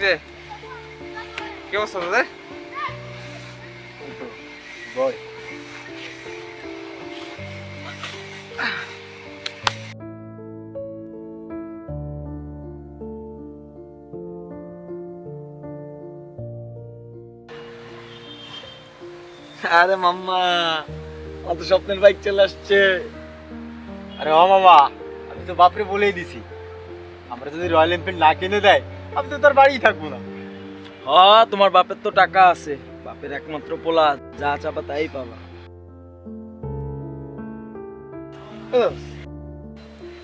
রে কি অবস্থা তোদের? বল। আরে মাম্মা, অত স্বপ্নের বাইক চলে আসছে। আরে মামা, আমি তো বাপরে বলেই দিছি, আমরা যদি রয়্যাল এনফিল্ড না কিনে দেয় আমি তো তার বাড়িই থাকবো না। হ্যাঁ, তোমার বাপের তো টাকা আছে, বাপের একমাত্র পোলা, যা চাপা তাই পাবা।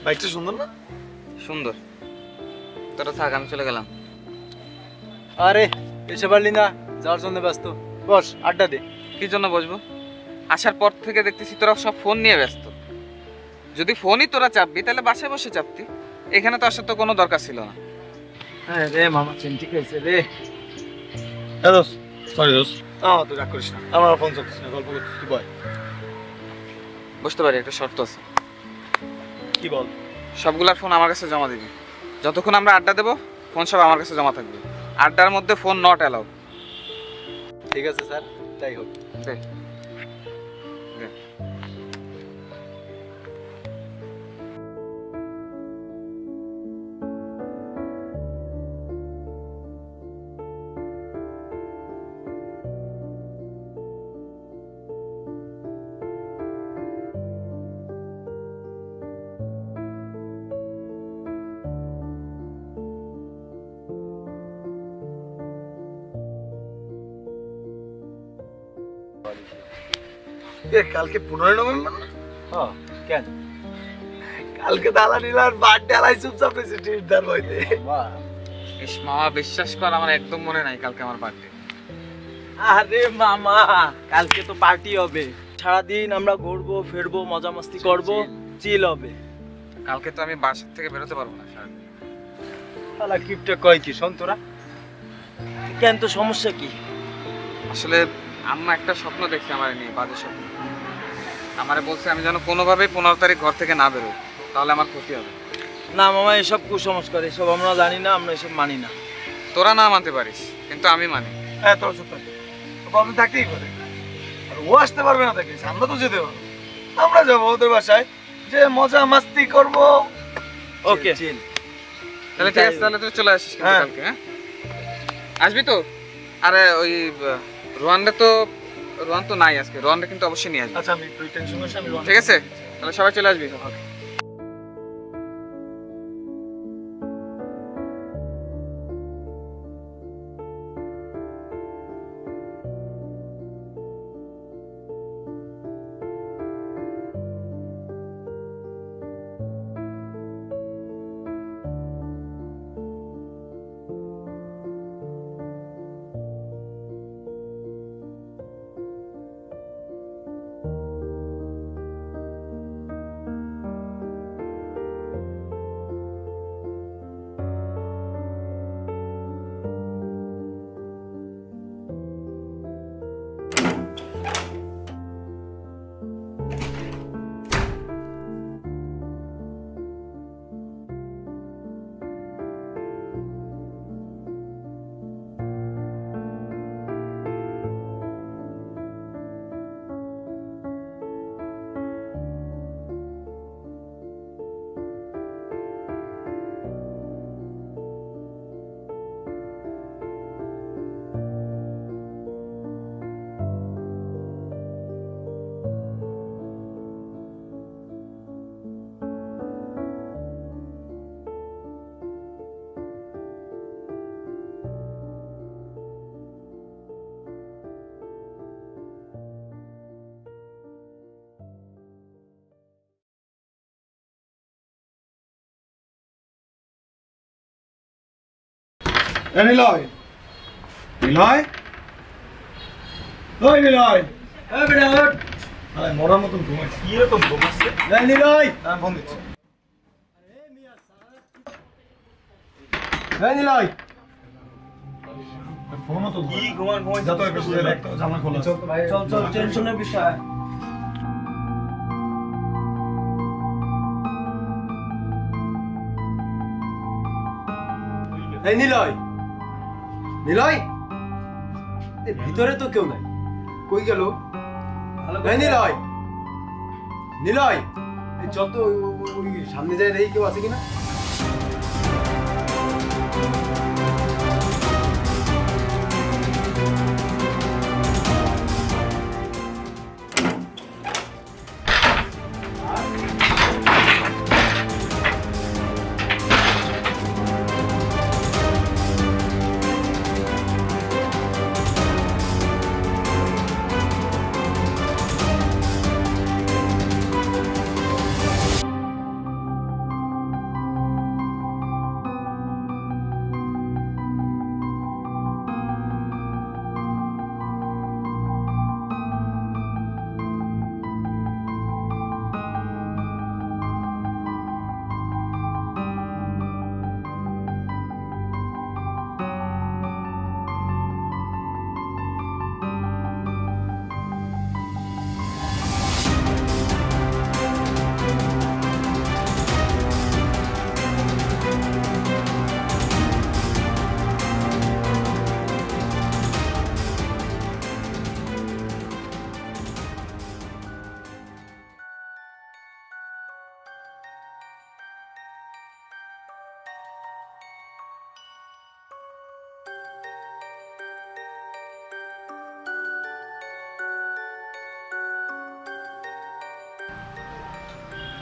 বাইকটা সুন্দর না? সুন্দর। তোরা থাক, আমি চলে গেলাম। আরে এসে পারলি না, যাওয়ার জন্য ব্যস্ত। বস, আড্ডা দে। কি জন্য বসবো? আসার পর থেকে দেখতেছি তোরা সব ফোন নিয়ে ব্যস্ত। যদি ফোনই তোরা চাপবি তাহলে বাসায় বসে চাপতি। এখানে তো আসার তো কোনো দরকার ছিল না। হ্যাঁ রে মামা, চিন্তি খাইছে রে। দোস্ত, সরি দোস্ত। তুই রাগ করিস না, আমার ফোন চলছিস না, গল্প করছিস, তুই বয়। বুঝতে পারি, একটা শর্ত আছে। কি বল? সবগুলার ফোন আমার কাছে জমা দিবি। যতক্ষণ আমরা আড্ডা দেবো ফোন সব আমার কাছে জমা থাকবে। আড্ডার মধ্যে ফোন নট অ্যালাউড। ঠিক আছে স্যার, তাই হোক। কালকে 15 নভেম্বর না? হ্যাঁ, কেন? কালকে দালা নীলার বার্থডে আলাই চুপচাপ রয়েছে টিটার বইতে। মা বিশ্বাস কর, আমার একদম মনে নাই কালকে আমার বার্থডে। আরে মামা, কালকে তো পার্টি হবে, সারাদিন আমরা ঘুরবো ফিরবো, মজা মাস্তি করবো, চিল হবে। কালকে তো আমি বাসা থেকে বেরোতে পারবো না সারাদিন। শালা কিপটা কয় কি শোন তোরা? কেন, তো সমস্যা কি? আসলে আম্মা একটা স্বপ্ন দেখছে আমার নিয়ে, বাজে স্বপ্ন। আমারে বলছে আমি যেন কোনোভাবেই 15 তারিখ ঘর থেকে না বেরোই, তাহলে আমার ক্ষতি হবে। না মামা, এসব কুসংস্কার, এসব আমরা জানি না, আমরা এসব মানি না। তোরা না মানতে পারিস, কিন্তু আমি মানি। হ্যাঁ, তোরা চুপ থাক, প্রবলেম থাকতেই পারে। আর ও আসতে পারবে না দেখিস, আমরা তো যেতে পারবো। আমরা যাবো ওদের বাসায়, যে মজা মাস্তি করবো। ওকে, তাহলে ঠিক আছে, তাহলে তুই চলে আসিস কিন্তু কালকে। হ্যাঁ, আসবি তো? আরে ওই রোহান তো নাই আজকে, রোহানটা কিন্তু অবশ্যই নিয়ে আসবি। আচ্ছা, আমি তুই টেনশন করিস না, আমি ঠিক আছে, তাহলে সবাই চলে আসবি। নিলয়, নিলয়, ওই নিলয়, মরার মতন ঘুমাচ্ছে। কি রকম ঘুমাচ্ছে? নিলয়, আমি ফোন দিচ্ছি। নিলয়, ফোনও তো কি ঘুমান ঘুমাচ্ছে, যত একটা জামা খোলা। চল চল, টেনশনের বিষয়। এই নিলয়, নিলয়, এই ভিতরে তো কেউ নাই, কই গেল? এই নিলয়, নিলয়, এই চল তো ওই সামনে যায় দেখি কেউ আছে কিনা।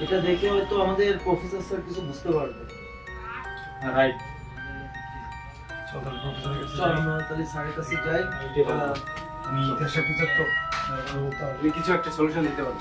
এটা দেখে হয়তো আমাদের প্রফেসর স্যার কিছু বুঝতে পারবে। রাইট, চল আমরা তাহলে স্যারের কাছে যাই। আমি ইতিহাসের টিচার তো, তুমি কিছু একটা সলিউশন দিতে পারো।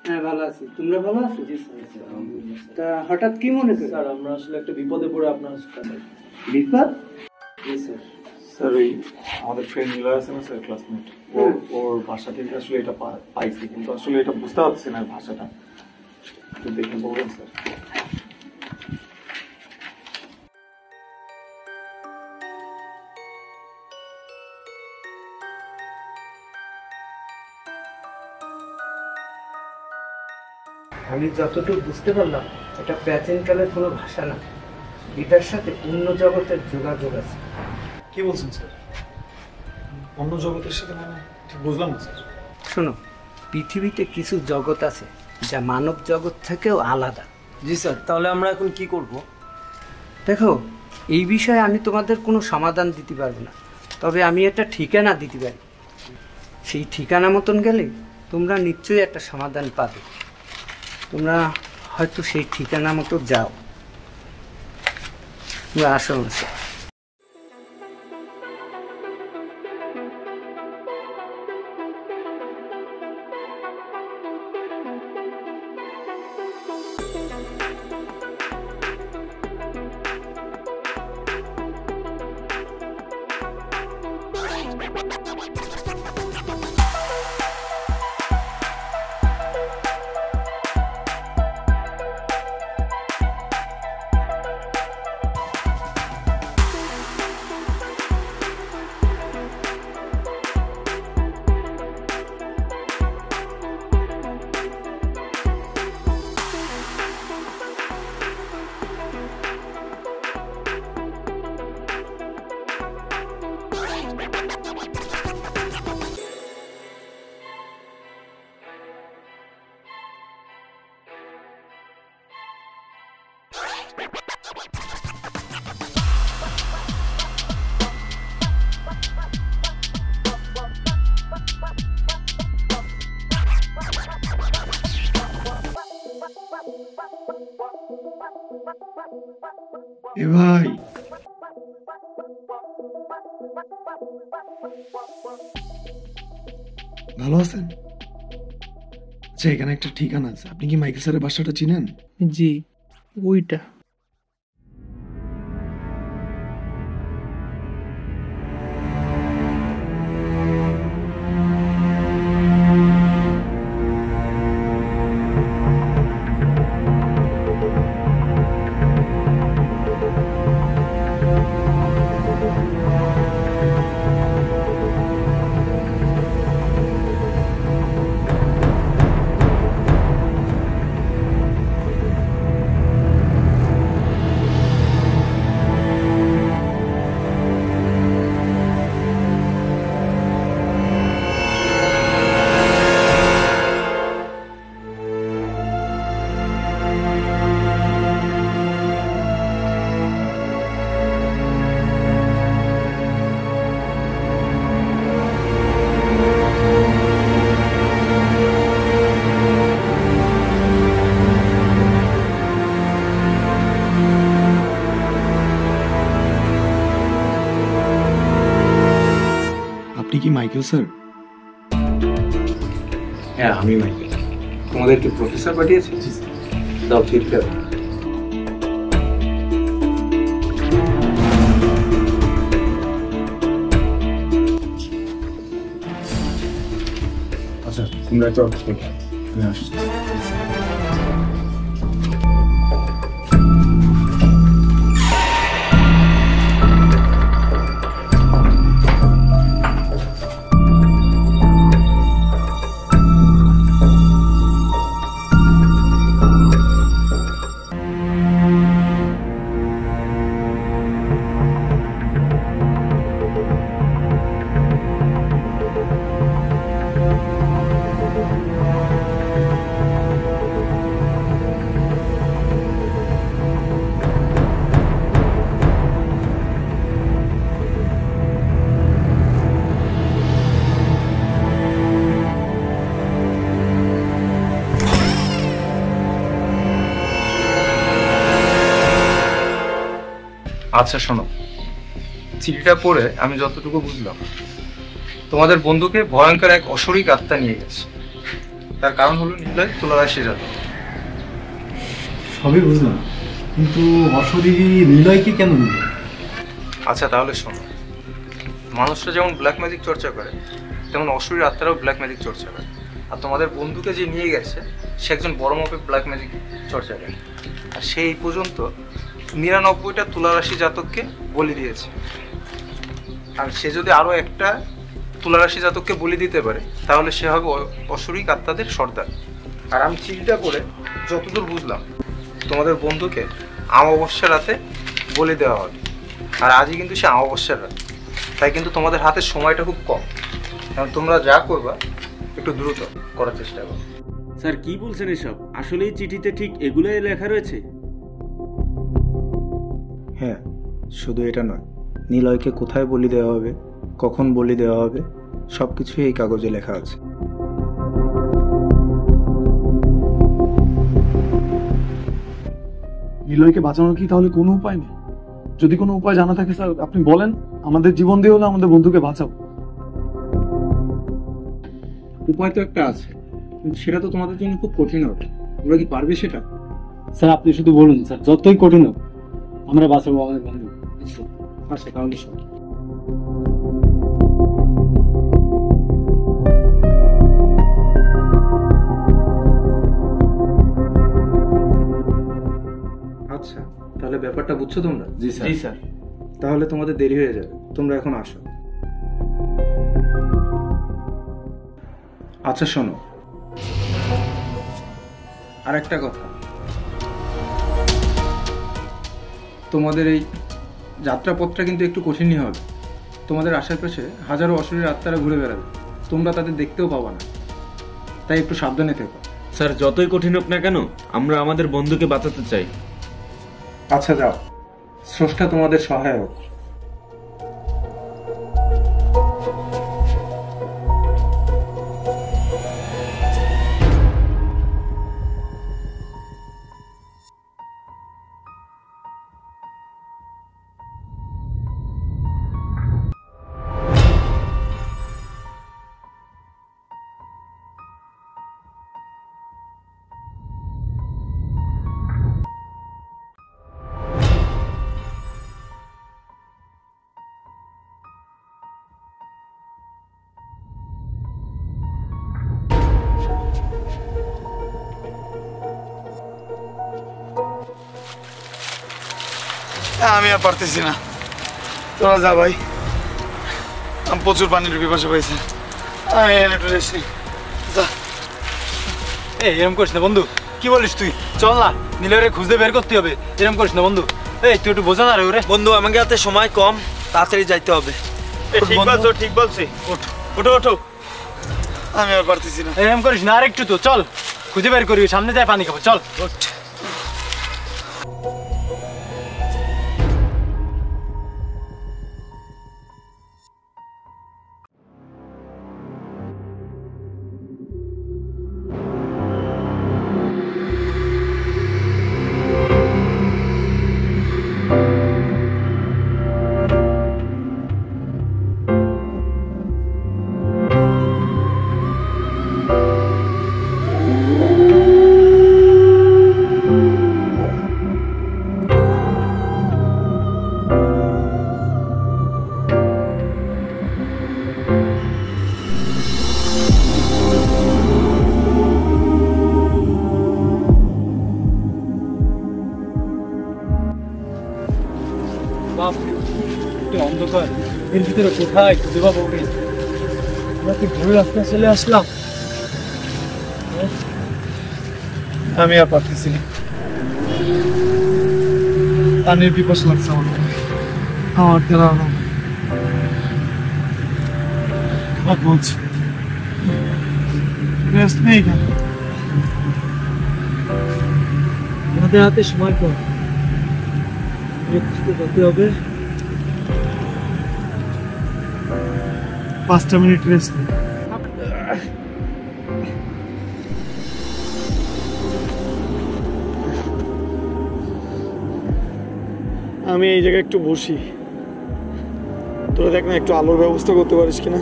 হ্যাঁ ভালো আছি, তোমরা ভালো আছো? তা হঠাৎ কি মনে করে? স্যার আমরা আসলে একটা বিপদে পড়ে আপনার কাছে। বিপদ? জি স্যার। স্যার ওই আমাদের ফ্রেন্ড নিলয় আছে না স্যার, ক্লাসমেট, ওর ভাষা থেকে আসলে এটা পাইছি, কিন্তু আসলে এটা বুঝতে পারছি না ভাষাটা, একটু দেখে বলবেন স্যার? আমি যতটুকু বুঝতে পারলাম এটা প্রাচীনকালের কোনো ভাষা না, এটার সাথে অন্য জগতের যোগাযোগ আছে। কি বলছেন স্যার? অন্য জগতের সাথে মানে ঠিক বুঝলাম না স্যার। শোনো, পৃথিবীতে কিছু জগৎ আছে যা মানব জগৎ থেকেও আলাদা। জি স্যার, তাহলে আমরা এখন কি করব? দেখো, এই বিষয়ে আমি তোমাদের কোনো সমাধান দিতে পারবো না, তবে আমি একটা ঠিকানা দিতে পারি। সেই ঠিকানা মতন গেলে তোমরা নিশ্চয়ই একটা সমাধান পাবে। তোমরা হয়তো সেই ঠিকানা মতো যাও। তোমরা আসো আমার সাথে। এ ভাই, ভালো আছেন? আচ্ছা, এখানে একটা ঠিকানা আছে, আপনি কি মাইকেল স্যারের বাসাটা চিনেন? জি, ওইটা। আপনি কি মাইকেল স্যার? হ্যাঁ, আমি মাইকেল। তোমাদের কি প্রফেসর পাঠিয়েছে? দাও চিঠিটা। আচ্ছা, তোমরা একটা অপেক্ষা করো, আমি আসছি। আচ্ছা শোনো, চিঠিটা পড়ে আমি যতটুকু বুঝলাম, তোমাদের বন্ধুকে ভয়ঙ্কর এক অশরীক আত্মা নিয়ে গেছে। তার কারণ হলো নিলয় তুলারাশি জাত। সবই বুঝলাম, কিন্তু অশরীরী নিলয়কে কেন নিল? আচ্ছা তাহলে শোনো, মানুষরা যেমন ব্ল্যাক ম্যাজিক চর্চা করে, তেমন অশরীর আত্মারাও ব্ল্যাক ম্যাজিক চর্চা করে। আর তোমাদের বন্ধুকে যে নিয়ে গেছে সে একজন বড় মাপের ব্ল্যাক ম্যাজিক চর্চা করে। আর সেই পর্যন্ত ৯৯টা তুলারাশি জাতককে বলি দিয়েছে। আর সে যদি আরও একটা তুলারাশি জাতককে বলি দিতে পারে তাহলে সে হবে অশরীক আত্মাদের সর্দার। আর আমি চিঠিটা করে যতদূর বুঝলাম, তোমাদের বন্ধুকে অমাবস্যার রাতে বলি দেওয়া হবে। আর আজই কিন্তু সে অমাবস্যার রাত, তাই কিন্তু তোমাদের হাতে সময়টা খুব কম। কারণ তোমরা যা করবা একটু দ্রুত করার চেষ্টা করো। স্যার কি বলছেন এসব? আসলেই চিঠিতে ঠিক এগুলোই লেখা রয়েছে? হ্যাঁ, শুধু এটা নয়, নিলয়কে কোথায় বলি দেওয়া হবে, কখন বলি দেওয়া হবে, সব কিছুই এই কাগজে লেখা আছে। নিলয়কে বাঁচানোর কি তাহলে কোনো উপায় নেই? যদি কোনো উপায় জানা থাকে স্যার আপনি বলেন, আমাদের জীবন দিয়ে হলে আমাদের বন্ধুকে বাঁচাও। উপায় তো একটা আছে, কিন্তু সেটা তো তোমাদের জন্য খুব কঠিন হবে। তোমরা কি পারবে সেটা? স্যার আপনি শুধু বলুন স্যার, যতই কঠিন হোক আমরা বাঁচাবো আমাদের বন্ধু। আচ্ছা তাহলে শোনো। আচ্ছা তাহলে ব্যাপারটা বুঝছো তোমরা? জি স্যার। জি স্যার। তাহলে তোমাদের দেরি হয়ে যাবে, তোমরা এখন আসো। আচ্ছা শোনো, আর একটা কথা, তোমাদের এই যাত্রাপথটা কিন্তু একটু কঠিনই হবে। তোমাদের আশেপাশে হাজারো অশরীর আত্মারা ঘুরে বেড়াবে, তোমরা তাদের দেখতেও পাবা না, তাই একটু সাবধানে থেকো। স্যার যতই কঠিন হোক না কেন, আমরা আমাদের বন্ধুকে বাঁচাতে চাই। আচ্ছা যাও, স্রষ্টা তোমাদের সহায়ক। আমি আর পারতেছি না, তোরা যা ভাই, আমি প্রচুর পানির পিপাসা পাইছে, আমি একটু রেস্ট নিই। যা। এই এরকম করিস না বন্ধু, কি বলিস তুই? চল না, নীলের খুঁজতে বের করতে হবে। এরকম করিস না বন্ধু। এই তুই একটু বোঝা না রে ওরে। বন্ধু আমাকে হাতে সময় কম, তাড়াতাড়ি যাইতে হবে। ঠিক বলছো, ঠিক বলছি। ওঠো ওঠো, আমি আর পারতেছি না। এরকম করিস না, আর একটু তো চল, খুঁজে বের করি, সামনে যায় পানি খাবো, চল। অন্ধকার, এর ভিতরে কোথায় খুঁজে পাবো ওকে? আমরা কি ভুল রাস্তায় চলে আসলাম? আমি আর পারতেছি না, পানির পিপাসা লাগছে আমার দ্বারা বলছি রেস্ট নেই কেন? আমাদের হাতে সময় কম, যেতে হবে। 5 মিনিট রেস্ট নেই। আমি এই জায়গায় একটু বসি, তোরা দেখ না একটু আলোর ব্যবস্থা করতে পারিস কিনা।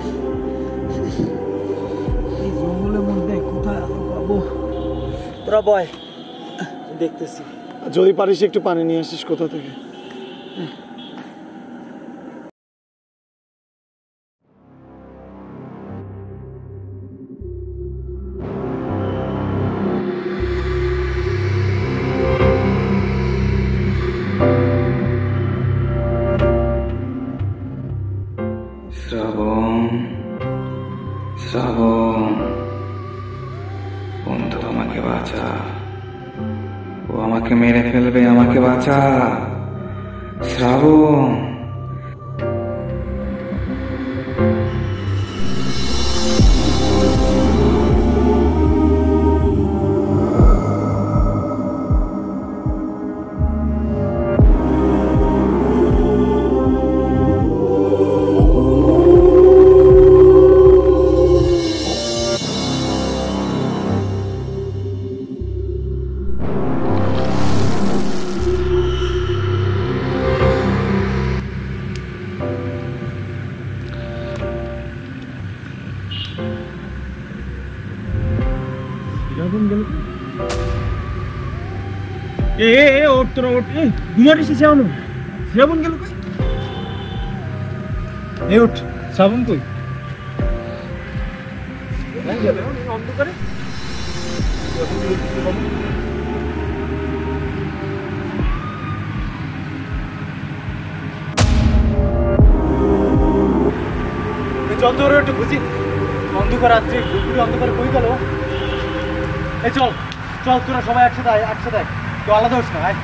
এই জঙ্গলের মধ্যে কোথায় আলো পাবো? তোরা বয়, দেখতেছি। যদি পারিস একটু পানি নিয়ে আসিস কোথা থেকে। শ্রাবণ, শ্রাবণ, বন্ধু আমাকে বাঁচা, ও আমাকে মেরে ফেলবে, আমাকে বাঁচা শ্রাবণ। শ্রাবণ গেল কই? এই উঠ, শ্রাবণ কই? অন্ধকারে চল তোর একটু বুঝি। অন্ধকার রাত্রে ঘুরে অন্ধকারে কই গেল? এই চল চল, তোরা সবাই একসাথে আয়, একসাথে আয়, তো আলাদা হোস না। আয়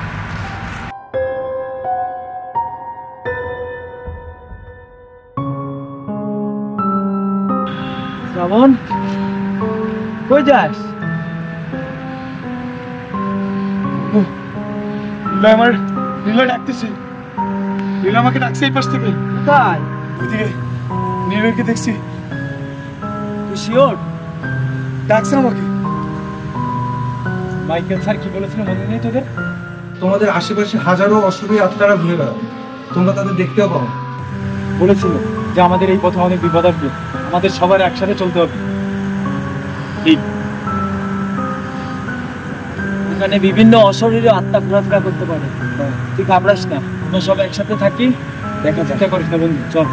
শ্রাবণ, কই যাস? লীলা আমার, লীলা ডাকতেছে, লীলা আমাকে ডাকছে এই পাশ থেকে। কোথায়? ওইদিকে নীলকে দেখছি। তুই শিওর? ডাকছে আমাকে। মাইকেল স্যার কি বলেছিল মনে নেই তোদের? তোমাদের আশেপাশে হাজারো অশুভী আত্মারা ঘুরে বেড়াবে, তোমরা তাদের দেখতেও পাও। বলেছিল যে আমাদের এই পথে অনেক বিপদ আসবে, আমাদের সবার একসাথে চলতে হবে। ঠিক, এখানে বিভিন্ন অশরীরে আত্মা ঘোরাফেরা করতে পারে, তুই ঘাবড়াস না, আমরা সব একসাথে থাকি। দেখা চিন্তা করিস না বন্ধু, চল।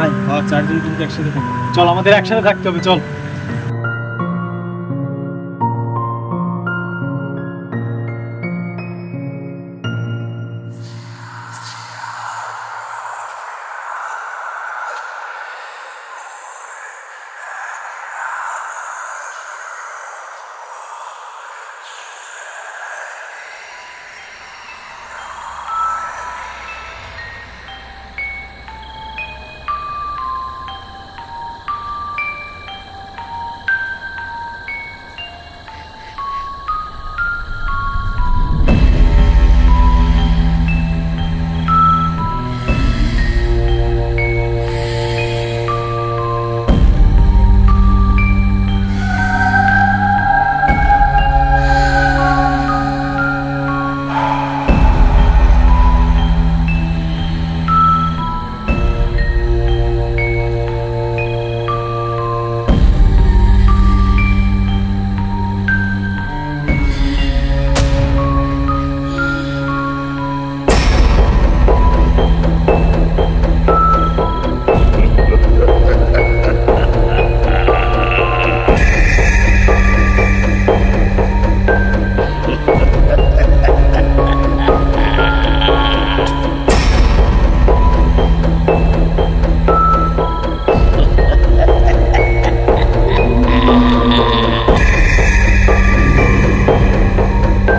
আয়, চারজন কিন্তু একসাথে থাকি, চল, আমাদের একসাথে থাকতে হবে, চল।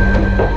না।